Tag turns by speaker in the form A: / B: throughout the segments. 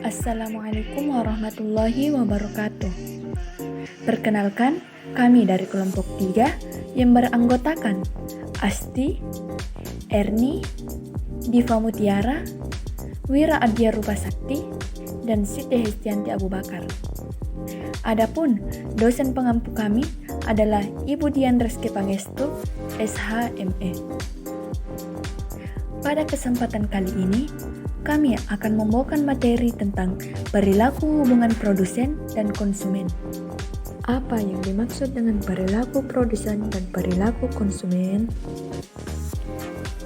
A: Assalamualaikum warahmatullahi wabarakatuh. Perkenalkan, kami dari kelompok 3 yang beranggotakan Asti, Erni, Diva Mutiara, Wira Adya Rupasakti, dan Siti Hestianti Abu Bakar. Adapun dosen pengampu kami adalah Ibu Dian Reski Pangestu, SHME. Pada kesempatan kali ini, kami akan membawakan materi tentang perilaku hubungan produsen dan konsumen. Apa yang dimaksud dengan perilaku produsen dan perilaku konsumen?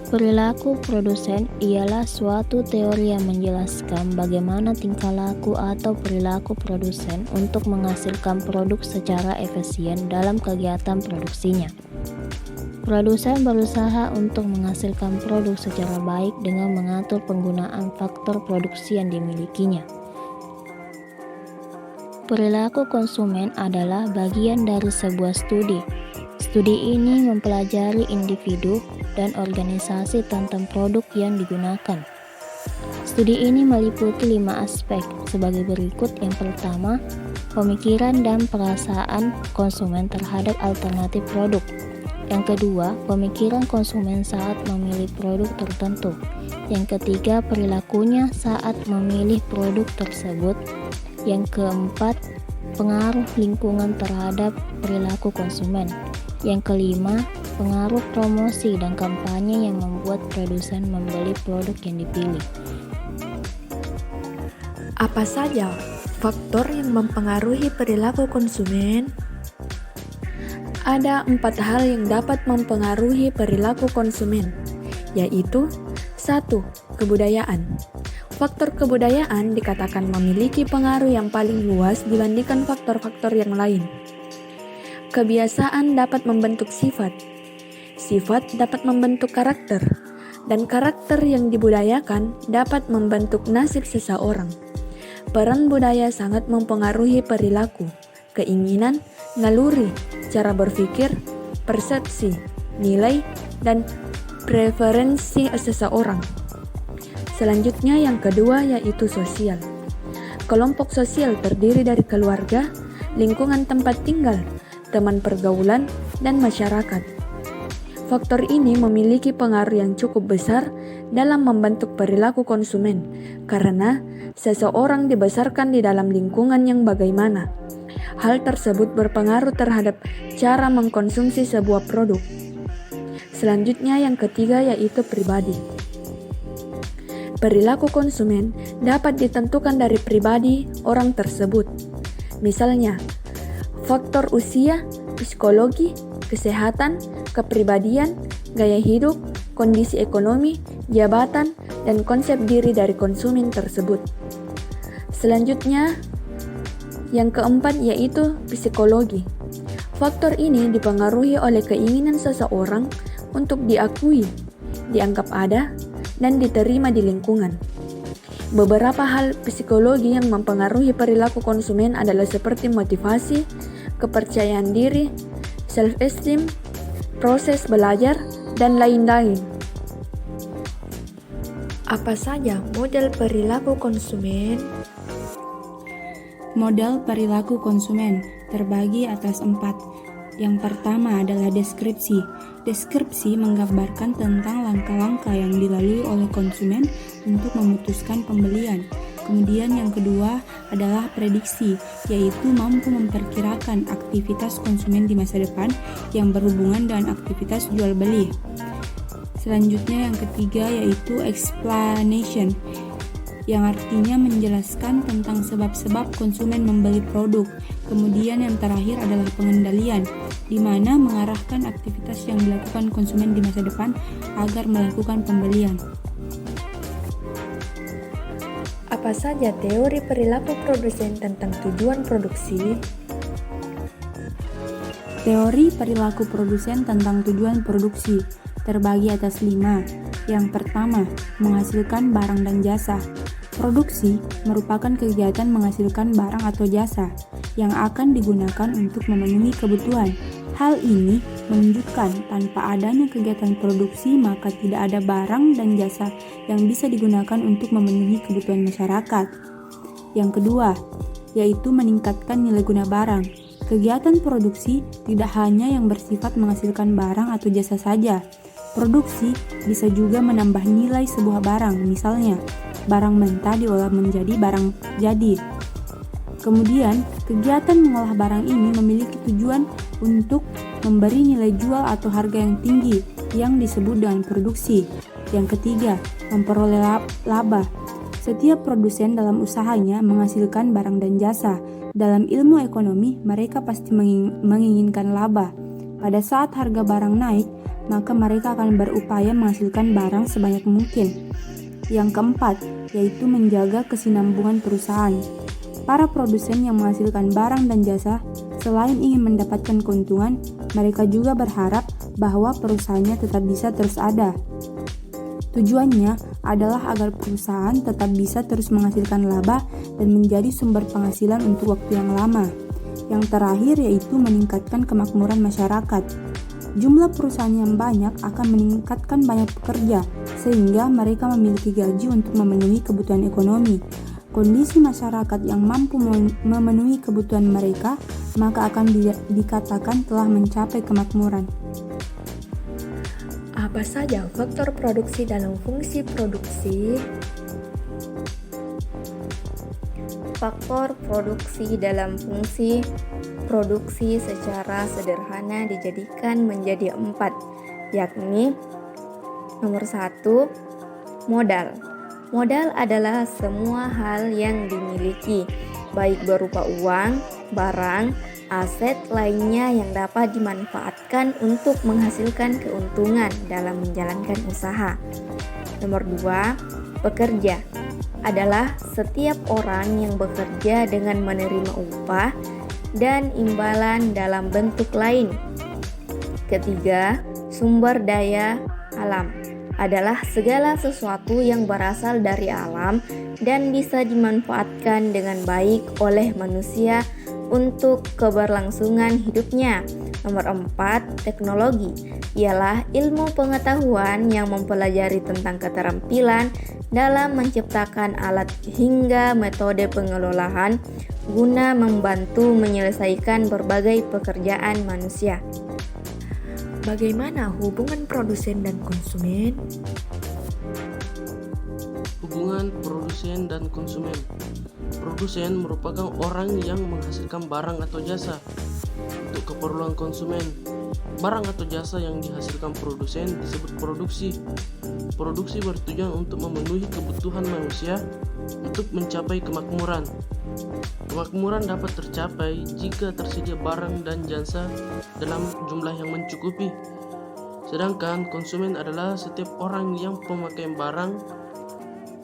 B: Perilaku produsen ialah suatu teori yang menjelaskan bagaimana tingkah laku atau perilaku produsen untuk menghasilkan produk secara efisien dalam kegiatan produksinya. Produsen berusaha untuk menghasilkan produk secara baik dengan mengatur penggunaan faktor produksi yang dimilikinya. Perilaku konsumen adalah bagian dari sebuah studi. Studi ini mempelajari individu dan organisasi tentang produk yang digunakan. Studi ini meliputi 5 aspek sebagai berikut. Yang pertama, pemikiran dan perasaan konsumen terhadap alternatif produk. Yang kedua, pemikiran konsumen saat memilih produk tertentu. Yang ketiga, perilakunya saat memilih produk tersebut. Yang keempat, pengaruh lingkungan terhadap perilaku konsumen. Yang kelima, pengaruh promosi dan kampanye yang membuat produsen membeli produk yang dipilih.
A: Apa saja faktor yang mempengaruhi perilaku konsumen? Ada 4 hal yang dapat mempengaruhi perilaku konsumen, yaitu 1. Kebudayaan. Faktor kebudayaan dikatakan memiliki pengaruh yang paling luas dibandingkan faktor-faktor yang lain. Kebiasaan dapat membentuk sifat. Sifat dapat membentuk karakter, dan karakter yang dibudayakan dapat membentuk nasib seseorang. Peran budaya sangat mempengaruhi perilaku, keinginan, naluri, cara berpikir, persepsi, nilai, dan preferensi seseorang. Selanjutnya yang kedua yaitu sosial. Kelompok sosial terdiri dari keluarga, lingkungan tempat tinggal, teman pergaulan, dan masyarakat. Faktor ini memiliki pengaruh yang cukup besar dalam membentuk perilaku konsumen karena seseorang dibesarkan di dalam lingkungan yang bagaimana. Hal tersebut berpengaruh terhadap cara mengkonsumsi sebuah produk. Selanjutnya yang ketiga yaitu pribadi. Perilaku konsumen dapat ditentukan dari pribadi orang tersebut. Misalnya, faktor usia, psikologi, kesehatan, kepribadian, gaya hidup, kondisi ekonomi, jabatan, dan konsep diri dari konsumen tersebut. Selanjutnya, yang keempat yaitu psikologi. Faktor ini dipengaruhi oleh keinginan seseorang untuk diakui, dianggap ada, dan diterima di lingkungan. Beberapa hal psikologi yang mempengaruhi perilaku konsumen adalah seperti motivasi, kepercayaan diri, self-esteem, proses belajar, dan lain-lain. Apa saja model perilaku konsumen?
C: Model perilaku konsumen terbagi atas 4. Yang pertama adalah deskripsi. Deskripsi menggambarkan tentang langkah-langkah yang dilalui oleh konsumen untuk memutuskan pembelian. Kemudian yang kedua adalah prediksi, yaitu mampu memperkirakan aktivitas konsumen di masa depan yang berhubungan dengan aktivitas jual beli. Selanjutnya yang ketiga yaitu explanation, yang artinya menjelaskan tentang sebab-sebab konsumen membeli produk. Kemudian yang terakhir adalah pengendalian, di mana mengarahkan aktivitas yang dilakukan konsumen di masa depan agar melakukan pembelian.
A: Apa saja teori perilaku produsen tentang tujuan produksi?
C: Teori perilaku produsen tentang tujuan produksi terbagi atas 5. Yang pertama, menghasilkan barang dan jasa. Produksi merupakan kegiatan menghasilkan barang atau jasa yang akan digunakan untuk memenuhi kebutuhan. Hal ini menunjukkan tanpa adanya kegiatan produksi maka tidak ada barang dan jasa yang bisa digunakan untuk memenuhi kebutuhan masyarakat. Yang kedua, yaitu meningkatkan nilai guna barang. Kegiatan produksi tidak hanya yang bersifat menghasilkan barang atau jasa saja. Produksi bisa juga menambah nilai sebuah barang, misalnya barang mentah diolah menjadi barang jadi. Kemudian, kegiatan mengolah barang ini memiliki tujuan untuk memberi nilai jual atau harga yang tinggi yang disebut dengan produksi. Yang ketiga, memperoleh laba. Setiap produsen dalam usahanya menghasilkan barang dan jasa. Dalam ilmu ekonomi, mereka pasti menginginkan laba. Pada saat harga barang naik, maka mereka akan berupaya menghasilkan barang sebanyak mungkin. Yang keempat, yaitu menjaga kesinambungan perusahaan. Para produsen yang menghasilkan barang dan jasa, selain ingin mendapatkan keuntungan, mereka juga berharap bahwa perusahaannya tetap bisa terus ada. Tujuannya adalah agar perusahaan tetap bisa terus menghasilkan laba dan menjadi sumber penghasilan untuk waktu yang lama. Yang terakhir yaitu meningkatkan kemakmuran masyarakat. Jumlah perusahaan yang banyak akan meningkatkan banyak pekerja, sehingga mereka memiliki gaji untuk memenuhi kebutuhan ekonomi. Kondisi masyarakat yang mampu memenuhi kebutuhan mereka, maka akan dikatakan telah mencapai kemakmuran.
A: Apa saja faktor produksi dalam fungsi produksi?
D: Faktor produksi dalam fungsi produksi secara sederhana dijadikan menjadi 4, yakni nomor 1, modal. Modal adalah semua hal yang dimiliki, baik berupa uang, barang, aset lainnya yang dapat dimanfaatkan untuk menghasilkan keuntungan dalam menjalankan usaha. Nomor 2, pekerja adalah setiap orang yang bekerja dengan menerima upah dan imbalan dalam bentuk lain. Ketiga, sumber daya alam adalah segala sesuatu yang berasal dari alam dan bisa dimanfaatkan dengan baik oleh manusia untuk keberlangsungan hidupnya. Nomor 4, teknologi ialah ilmu pengetahuan yang mempelajari tentang keterampilan dalam menciptakan alat hingga metode pengelolaan guna membantu menyelesaikan berbagai pekerjaan manusia.
A: Bagaimana hubungan produsen dan konsumen?
E: Hubungan produsen dan konsumen. Produsen merupakan orang yang menghasilkan barang atau jasa untuk keperluan konsumen. Barang atau jasa yang dihasilkan produsen disebut produksi. Produksi bertujuan untuk memenuhi kebutuhan manusia untuk mencapai kemakmuran. Kemakmuran dapat tercapai jika tersedia barang dan jasa dalam jumlah yang mencukupi. Sedangkan konsumen adalah setiap orang yang pemakai barang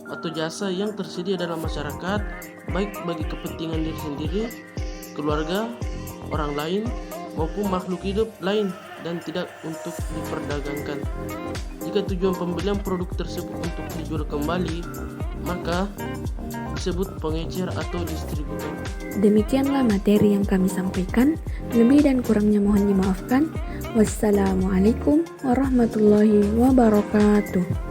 E: atau jasa yang tersedia dalam masyarakat, baik bagi kepentingan diri sendiri, keluarga, orang lain, maupun makhluk hidup lain dan tidak untuk diperdagangkan. Jika tujuan pembelian produk tersebut untuk dijual kembali, maka disebut pengecer atau distributor.
A: Demikianlah materi yang kami sampaikan. Lebih dan kurangnya mohon dimaafkan. Wassalamualaikum warahmatullahi wabarakatuh.